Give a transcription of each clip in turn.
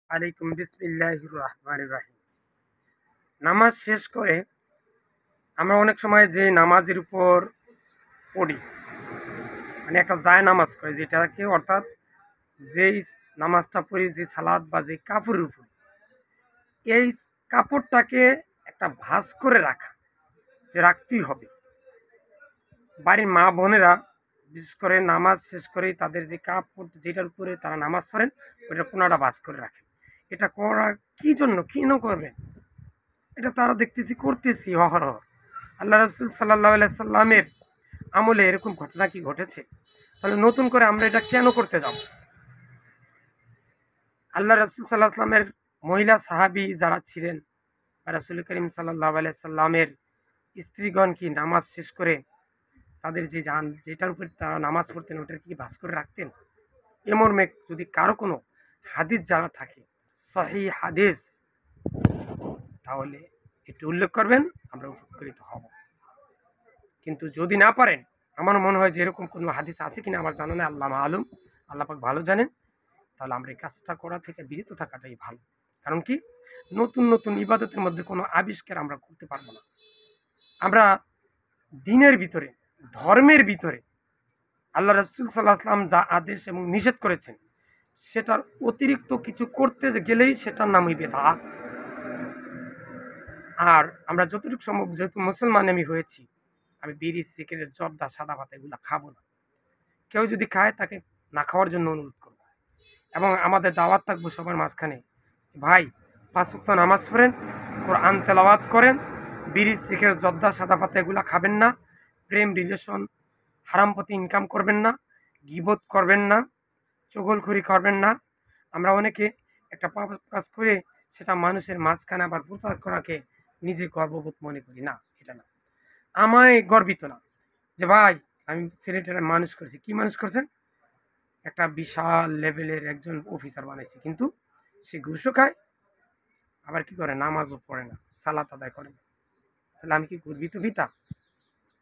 আলাইকুম বিসমিল্লাহির রহমানির রহিম। নামাজ শেষ করে আমরা অনেক সময় যে নামাজের উপর পড়ি, মানে একটা যায় নামাজ করে যেটাকে, অর্থাৎ যেই নামাজটা পড়ি, যে সালাদ বা যে কাপড়ের উপর, এই কাপড়টাকে একটা ভাঁজ করে রাখা, যে রাখতেই হবে। বাড়ির মা বোনেরা বিশেষ করে নামাজ শেষ করে তাদের যে কাপড় যেটার উপরে তারা নামাজ পড়েন, ওইটা কোনাটা ভাঁজ করে রাখেন। এটা করা কি জন্য, কেন করবেন? এটা তারা দেখতেছি করতেছি অহরহ। আল্লাহ রসুল সাল্লাহ সাল্লামের আমলে এরকম ঘটনা কি ঘটেছে? তাহলে নতুন করে আমরা এটা কেন করতে যাব? আল্লাহ রসুল সাল্লাহ সাল্লামের মহিলা সাহাবি যারা ছিলেন, বা রসুল করিম সাল্লাহ সাল্লামের স্ত্রীগণ কি নামাজ শেষ করে তাদের যে যান যেটার উপর তারা নামাজ পড়তেন ওটার কি ভাঁজ করে রাখতেন? এ মর্মে যদি কারো কোনো হাদিস জানা থাকে, সহি হাদিস, তাহলে একটু উল্লেখ করবেন, আমরা উপকৃত হব। কিন্তু যদি না পারেন, আমার মনে হয় যে এরকম কোনো হাদিস আছে কিনা আমার জানা নেই, আল্লাহ মালুম, আল্লাহ পাক ভালো জানেন। তাহলে আমরা এই কাজটা করা থেকে বিরত থাকাটাই ভালো। কারণ কি, নতুন নতুন ইবাদতের মধ্যে কোনো আবিষ্কার আমরা করতে পারবো না। আমরা দিনের ভিতরে, ধর্মের ভিতরে আল্লাহ রসুল সাল্লাহ আসলাম যা আদেশ এবং নিষেধ করেছেন, সেটার অতিরিক্ত কিছু করতে গেলেই সেটার নামই বেদাত। আর আমরা যতটুকু সম্ভব, যেহেতু মুসলমান আমি হয়েছি, আমি বিড়ি সিগারেট জর্দা সাদা ভাত এগুলো খাবো না। কেউ যদি খায় তাকে না খাওয়ার জন্য অনুরোধ করবো। এবং আমাদের দাওয়াত থাকবো সবার মাঝখানে, ভাই 5 ওয়াক্ত নামাজ পড়েন, কোরআন তেলাওয়াত করেন, বিড়ি সিগারেট জর্দা সাদা ভাত এগুলো খাবেন না, প্রেম রিলেশন হারাম পথে ইনকাম করবেন না, গীবত করবেন না, চগলখড়ি করবেন না। আমরা অনেকে একটা পাপ কাজ করে সেটা মানুষের মাঝখানে আবার প্রচার করাকে নিজে গর্ববোধ মনে করি না, এটা না। আমায় গর্বিত না যে ভাই আমি ছেলেটারে মানুষ করছি। কি মানুষ করছেন? একটা বিশাল লেভেলের একজন অফিসার বানাইছে, কিন্তু সে ঘুষও খায়, আবার কি করে, নামাজও পড়ে না, সালাত আদায় করে না। তাহলে আমি কি গর্বিত পিতা?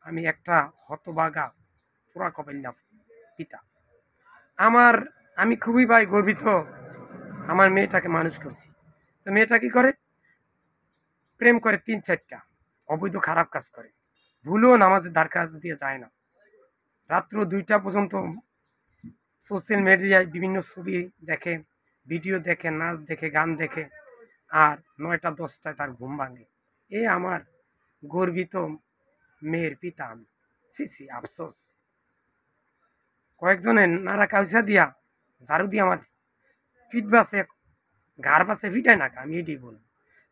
আমি একটা হতবাগা পোড়া কপাইল্লা পিতা। আমার আমি খুবই ভাই গর্বিত, আমার মেয়েটাকে মানুষ করছি। তো মেয়েটা কি করে? প্রেম করে 3-4টা, অবৈধ খারাপ কাজ করে, ভুলেও নামাজের ধার কাজ দিয়ে যায় না, রাত্র 2টা পর্যন্ত সোশ্যাল মিডিয়ায় বিভিন্ন ছবি দেখে, ভিডিও দেখে, নাচ দেখে, গান দেখে, আর 9টা-10টায় তার ঘুম ভাঙে। এ আমার গর্বিত মেয়ের পিতা আমি। সি সি, আফসোস। কয়েকজনের নাড়া কাউসা দিয়া, ঝাড়ু দিয়ে আমার পিঠ বাসে, ঘাড় বাসে পিটায় না, আমি এটাই বলবো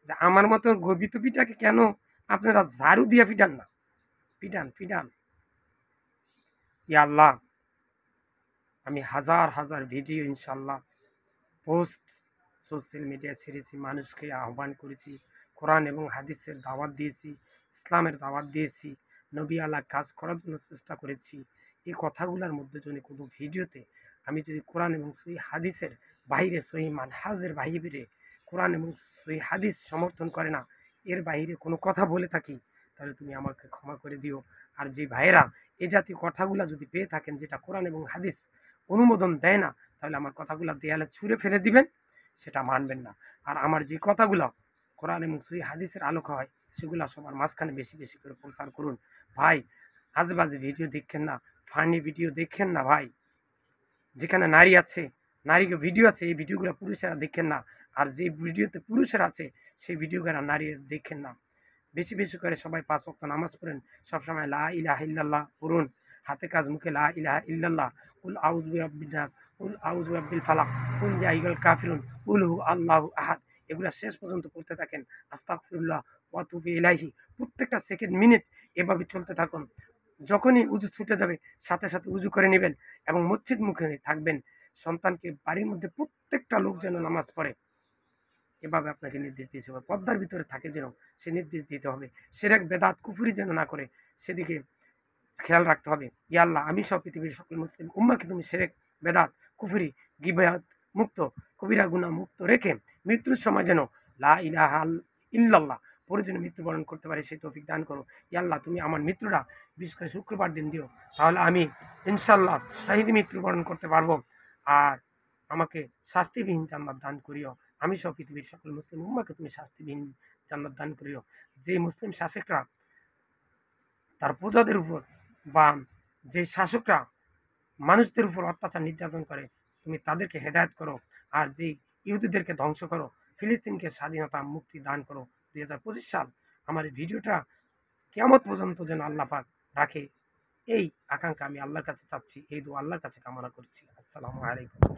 যে আমার মতো গর্বিত পিতাকে কেন আপনারা ঝাড়ু দিয়া পিটান না? পিটান, পিটান। ইয়া আল্লাহ, আমি হাজার হাজার ভিডিও ইনশাল্লাহ পোস্ট সোশ্যাল মিডিয়ায় ছেড়েছি, মানুষকে আহ্বান করেছি, কোরআন এবং হাদিসের দাওয়াত দিয়েছি, ইসলামের দাওয়াত দিয়েছি, নবী আল্লাহ কাজ করার জন্য চেষ্টা করেছি। এই কথাগুলোর মধ্যে যদি কোনো ভিডিওতে আমি যদি কোরআন এবং সহি হাদিসের বাইরে, সহি মানহাজের বাইরে, কোরআন এবং সহি হাদিস সমর্থন করে না, এর বাইরে কোনো কথা বলে থাকি, তাহলে তুমি আমাকে ক্ষমা করে দিও। আর যে ভাইয়েরা এ জাতীয় কথাগুলো যদি পেয়ে থাকেন যেটা কোরআন এবং হাদিস অনুমোদন দেয় না, তাহলে আমার কথাগুলো দেয়ালে ছুঁড়ে ফেলে দিবেন, সেটা মানবেন না। আর আমার যে কথাগুলো কোরআন এবং সহি হাদিসের আলোকে হয়, সেগুলো সবার মাঝখানে বেশি বেশি করে প্রচার করুন। ভাই আজেবাজে ভিডিও দেখেন না, ফানি ভিডিও দেখেন না ভাই। যেখানে নারী আছে, নারীকে ভিডিও আছে, এই ভিডিওগুলো পুরুষেরা দেখেন না। আর যে ভিডিওতে পুরুষেরা আছে, সেই ভিডিওগুলো নারী দেখেন না। বেশি বেশি করে সবাই 5 ওয়াক্ত নামাজ পড়েন, সবসময় লা ইলাহা ইল্লাল্লাহ পড়ুন, হাতে কাজ মুখে লা ইলাহা ইল্লাল্লাহ, কুল আউযু বিরাব্বিন নাস, কুল আউযু বিরাব্বিল ফালাক, কুল ইয়া আইয়ুহাল কাফিরুন, কুল হু আল্লাহু আহাদ, এগুলা শেষ পর্যন্ত পড়তে থাকেন। আস্তাগফিরুল্লাহ ওয়া আতুবু ইলাইহি, প্রত্যেকটা সেকেন্ড মিনিট এভাবে চলতে থাকুন। যখনই উযু ছুটে যাবে, সাথে সাথে উযু করে নেবেন এবং মসজিদ মুখে থাকবেন। সন্তানকে বাড়ির মধ্যে প্রত্যেকটা লোক যেন নামাজ পড়ে, এভাবে আপনাকে নির্দেশ দিতে হবে। পর্দার ভিতরে থাকে যেন, সে নির্দেশ দিতে হবে। শিরক বেদাত কুফরি যেন না করে, সেদিকে খেয়াল রাখতে হবে। ইয়া আল্লাহ, আমি সহ পৃথিবীর সকল মুসলিম উম্মাহকে তুমি শিরক বেদাত কুফরি গিবত মুক্ত, কবিরা গুনাহ মুক্ত রেখে মৃত্যুর সময় যেন লা ইলাহা ইল্লাল্লাহ পরে যেন মৃত্যুবরণ করতে পারে, সেই তৌফিক দান করো। ইয়া আল্লাহ, তুমি আমার মৃত্যুটা বিশেষ করে শুক্রবার দিন দিও, তাহলে আমি ইনশাআল্লাহ শাহীদ মৃত্যুবরণ করতে পারবো। আর আমাকে শাস্তিবিহীন জান্নাত দান করিও। আমি সহ পৃথিবীর সকল মুসলিম উম্মাহকে তুমি শাস্তিবিহীন জান্নাত দান করিও। যে মুসলিম শাসকরা তার প্রজাদের উপর বা যে শাসকরা মানুষদের উপর অত্যাচার নির্যাতন করে, তুমি তাদেরকে হেদায়েত করো। আর যে ইহুদিদেরকে ধ্বংস করো, ফিলিস্তিনকে স্বাধীনতা মুক্তি দান করো। 2025 সাল আমার এই ভিডিওটা কিয়ামত পর্যন্ত যেন আল্লাহ পাক রাখে, এই আকাঙ্ক্ষা আমি আল্লাহর কাছে চাচ্ছি, এই দোয়া আল্লাহর কাছে কামনা করছি। আসসালামু আলাইকুম।